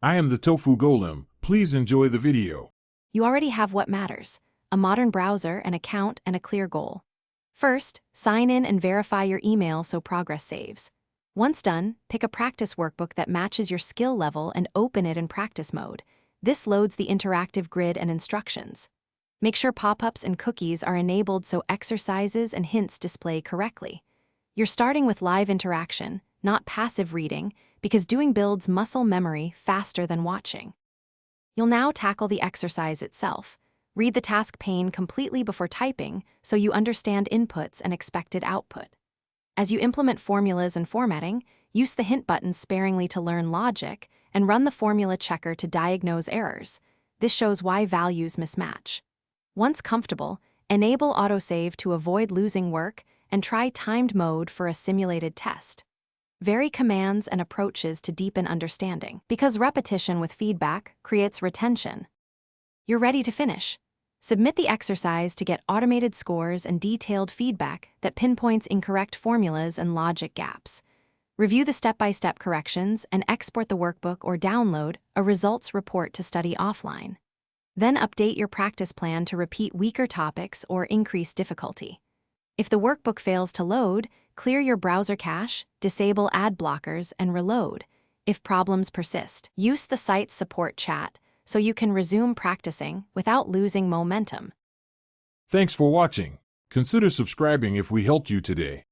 I am the Tofu Golem. Please enjoy the video. You already have what matters: a modern browser, an account, and a clear goal. First, sign in and verify your email so progress saves. Once done, pick a practice workbook that matches your skill level and open it in practice mode. This loads the interactive grid and instructions. Make sure pop-ups and cookies are enabled so exercises and hints display correctly. You're starting with live interaction, not passive reading, because doing builds muscle memory faster than watching. You'll now tackle the exercise itself. Read the task pane completely before typing so you understand inputs and expected output. As you implement formulas and formatting, use the hint buttons sparingly to learn logic and run the formula checker to diagnose errors. This shows why values mismatch. Once comfortable, enable autosave to avoid losing work and try timed mode for a simulated test. Vary commands and approaches to deepen understanding, because repetition with feedback creates retention. You're ready to finish. Submit the exercise to get automated scores and detailed feedback that pinpoints incorrect formulas and logic gaps. Review the step-by-step corrections and export the workbook or download a results report to study offline. Then update your practice plan to repeat weaker topics or increase difficulty. If the workbook fails to load, clear your browser cache, disable ad blockers, and reload. If problems persist, use the site's support chat so you can resume practicing without losing momentum. Thanks for watching. Consider subscribing if we helped you today.